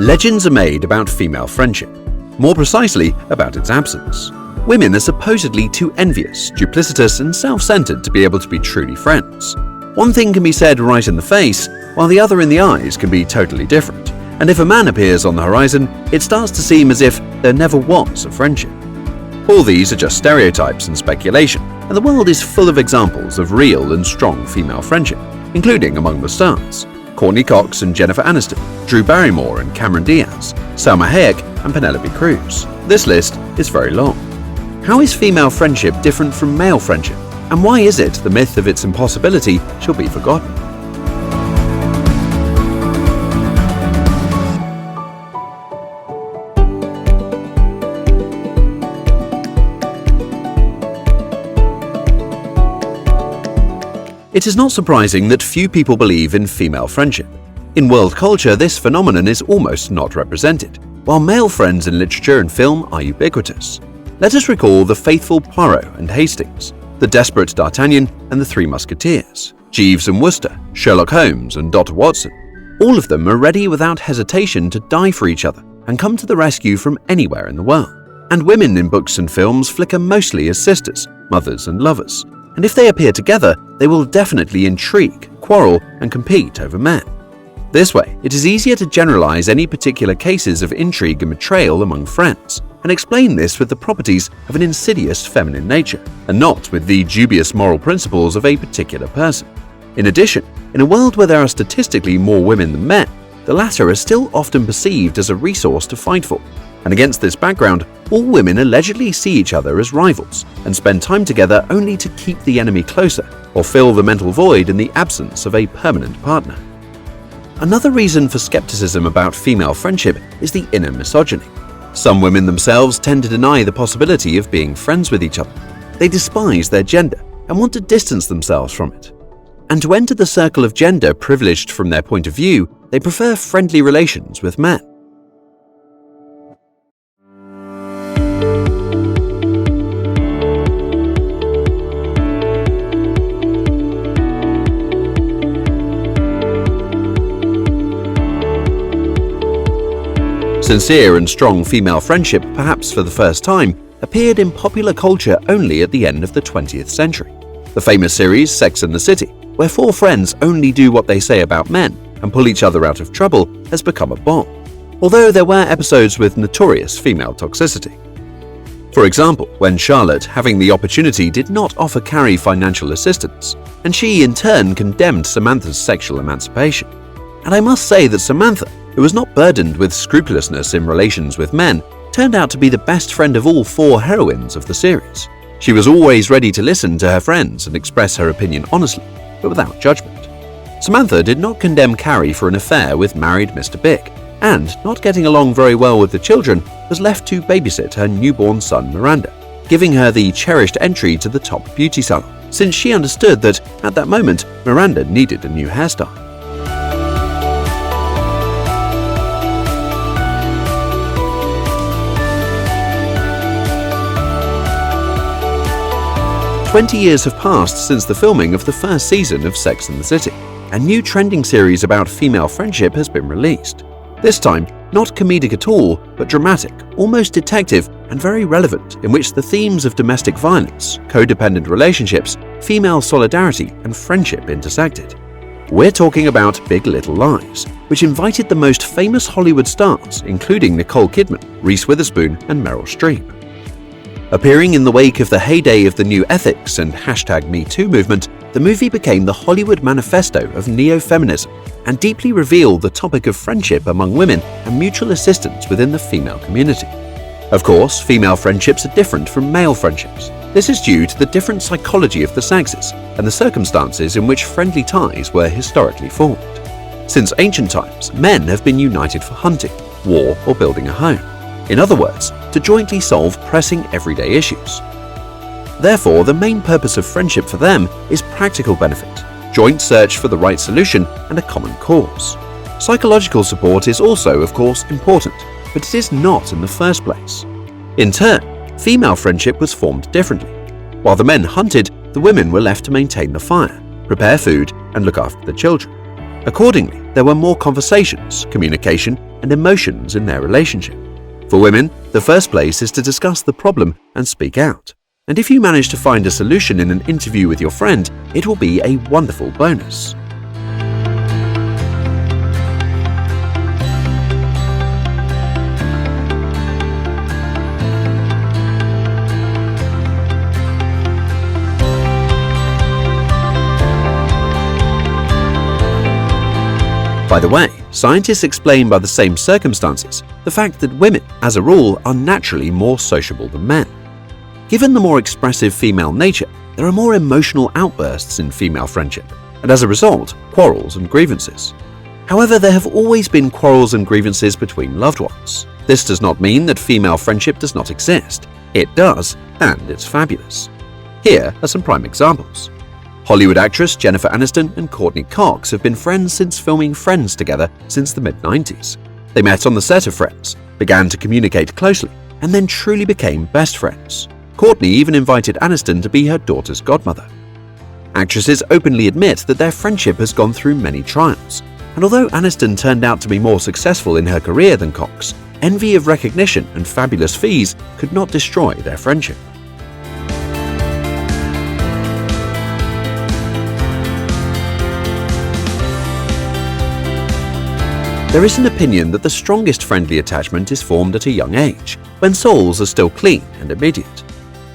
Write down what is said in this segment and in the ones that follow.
Legends are made about female friendship, more precisely about its absence. Women are supposedly too envious, duplicitous, and self-centered to be able to be truly friends. One thing can be said right in the face, while the other in the eyes can be totally different. And if a man appears on the horizon, it starts to seem as if there never was a friendship. All these are just stereotypes and speculation, and the world is full of examples of real and strong female friendship, including among the stars: Courtney Cox and Jennifer Aniston, Drew Barrymore and Cameron Diaz, Salma Hayek and Penelope Cruz. This list is very long. How is female friendship different from male friendship? And why is it the myth of its impossibility shall be forgotten? It is not surprising that few people believe in female friendship. In world culture, this phenomenon is almost not represented, while male friends in literature and film are ubiquitous. Let us recall the faithful Poirot and Hastings, the desperate D'Artagnan and the Three Musketeers, Jeeves and Wooster, Sherlock Holmes and Dr. Watson. All of them are ready without hesitation to die for each other and come to the rescue from anywhere in the world. And women in books and films flicker mostly as sisters, mothers and lovers. And if they appear together, they will definitely intrigue, quarrel, and compete over men. This way, it is easier to generalize any particular cases of intrigue and betrayal among friends, and explain this with the properties of an insidious feminine nature, and not with the dubious moral principles of a particular person. In addition, in a world where there are statistically more women than men, the latter are still often perceived as a resource to fight for. And against this background, all women allegedly see each other as rivals and spend time together only to keep the enemy closer or fill the mental void in the absence of a permanent partner. Another reason for skepticism about female friendship is the inner misogyny. Some women themselves tend to deny the possibility of being friends with each other. They despise their gender and want to distance themselves from it. And to enter the circle of gender privileged from their point of view, they prefer friendly relations with men. Sincere and strong female friendship, perhaps for the first time, appeared in popular culture only at the end of the 20th century. The famous series Sex and the City, where four friends only do what they say about men and pull each other out of trouble, has become a bomb, although there were episodes with notorious female toxicity. For example, when Charlotte, having the opportunity, did not offer Carrie financial assistance, and she in turn condemned Samantha's sexual emancipation. And I must say that Samantha, who was not burdened with scrupulousness in relations with men, turned out to be the best friend of all four heroines of the series. She was always ready to listen to her friends and express her opinion honestly, but without judgment. Samantha did not condemn Carrie for an affair with married Mr. Big, and, not getting along very well with the children, was left to babysit her newborn son Miranda, giving her the cherished entry to the top beauty salon, since she understood that, at that moment, Miranda needed a new hairstyle. "20 years have passed since the filming of the first season of Sex and the City. A new trending series about female friendship has been released. This time, not comedic at all, but dramatic, almost detective, and very relevant, in which the themes of domestic violence, codependent relationships, female solidarity, and friendship intersected. We're talking about Big Little Lies, which invited the most famous Hollywood stars, including Nicole Kidman, Reese Witherspoon, and Meryl Streep. Appearing in the wake of the heyday of the new ethics and #MeToo movement, the movie became the Hollywood manifesto of neo-feminism and deeply revealed the topic of friendship among women and mutual assistance within the female community. Of course, female friendships are different from male friendships. This is due to the different psychology of the sexes and the circumstances in which friendly ties were historically formed. Since ancient times, men have been united for hunting, war, or building a home. In other words, to jointly solve pressing everyday issues. Therefore, the main purpose of friendship for them is practical benefit, joint search for the right solution, and a common cause. Psychological support is also, of course, important, but it is not in the first place. In turn, female friendship was formed differently. While the men hunted, the women were left to maintain the fire, prepare food, and look after the children. Accordingly, there were more conversations, communication, and emotions in their relationship. For women, the first place is to discuss the problem and speak out. And if you manage to find a solution in an interview with your friend, it will be a wonderful bonus. By the way, scientists explain by the same circumstances the fact that women, as a rule, are naturally more sociable than men. Given the more expressive female nature, there are more emotional outbursts in female friendship, and as a result, quarrels and grievances. However, there have always been quarrels and grievances between loved ones. This does not mean that female friendship does not exist. It does, and it's fabulous. Here are some prime examples. Hollywood actress Jennifer Aniston and Courtney Cox have been friends since filming Friends together since the mid-90s. They met on the set of Friends, began to communicate closely, and then truly became best friends. Courtney even invited Aniston to be her daughter's godmother. Actresses openly admit that their friendship has gone through many trials, and although Aniston turned out to be more successful in her career than Cox, envy of recognition and fabulous fees could not destroy their friendship. There is an opinion that the strongest friendly attachment is formed at a young age, when souls are still clean and immediate.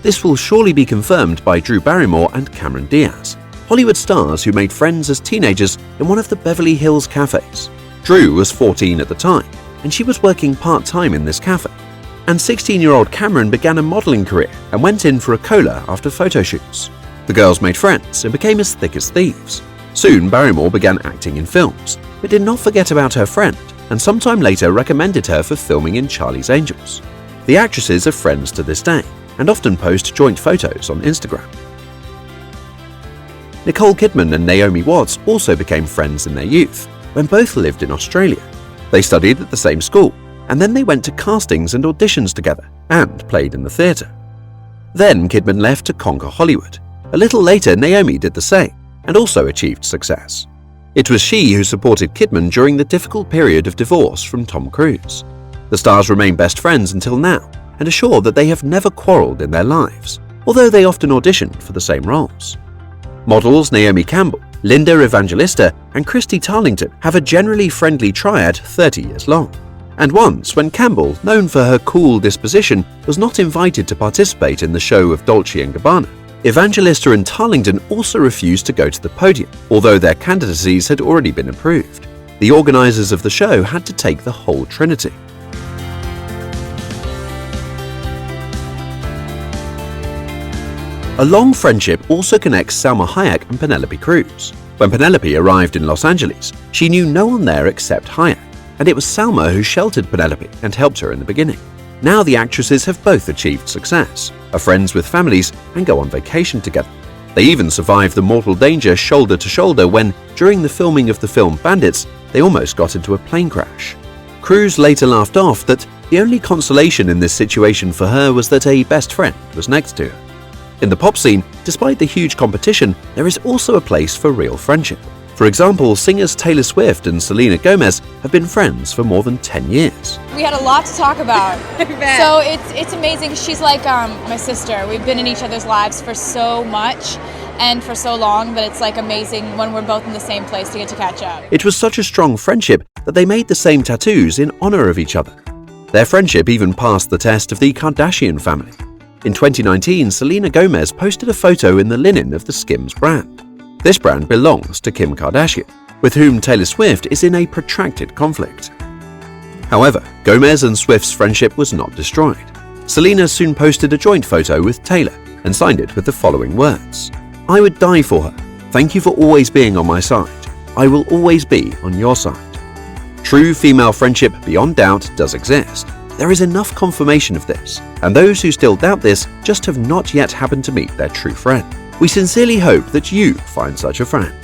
This will surely be confirmed by Drew Barrymore and Cameron Diaz, Hollywood stars who made friends as teenagers in one of the Beverly Hills cafes. Drew was 14 at the time, and she was working part-time in this cafe. And 16-year-old Cameron began a modeling career and went in for a cola after photo shoots. The girls made friends and became as thick as thieves. Soon, Barrymore began acting in films, but did not forget about her friend, and sometime later recommended her for filming in Charlie's Angels. The actresses are friends to this day, and often post joint photos on Instagram. Nicole Kidman and Naomi Watts also became friends in their youth, when both lived in Australia. They studied at the same school, and then they went to castings and auditions together, and played in the theatre. Then Kidman left to conquer Hollywood. A little later, Naomi did the same, and also achieved success. It was she who supported Kidman during the difficult period of divorce from Tom Cruise. The stars remain best friends until now and are sure that they have never quarreled in their lives, although they often auditioned for the same roles. Models Naomi Campbell, Linda Evangelista, and Christy Tarlington have a generally friendly triad 30 years long. And once, when Campbell, known for her cool disposition, was not invited to participate in the show of Dolce & Gabbana, Evangelista and Tarlington also refused to go to the podium, although their candidacies had already been approved. The organizers of the show had to take the whole trinity. A long friendship also connects Salma Hayek and Penelope Cruz. When Penelope arrived in Los Angeles, she knew no one there except Hayek, and it was Salma who sheltered Penelope and helped her in the beginning. Now the actresses have both achieved success, are friends with families, and go on vacation together. They even survived the mortal danger shoulder to shoulder when, during the filming of the film Bandits, they almost got into a plane crash. Cruz later laughed off that the only consolation in this situation for her was that a best friend was next to her. In the pop scene, despite the huge competition, there is also a place for real friendship. For example, singers Taylor Swift and Selena Gomez have been friends for more than 10 years. We had a lot to talk about. So it's amazing. She's like my sister. We've been in each other's lives for so much and for so long that it's like amazing when we're both in the same place to get to catch up. It was such a strong friendship that they made the same tattoos in honor of each other. Their friendship even passed the test of the Kardashian family. In 2019, Selena Gomez posted a photo in the linen of the Skims brand. This brand belongs to Kim Kardashian, with whom Taylor Swift is in a protracted conflict. However, Gomez and Swift's friendship was not destroyed. Selena soon posted a joint photo with Taylor and signed it with the following words: "I would die for her. Thank you for always being on my side. I will always be on your side." True female friendship beyond doubt does exist. There is enough confirmation of this, and those who still doubt this just have not yet happened to meet their true friend. We sincerely hope that you find such a friend.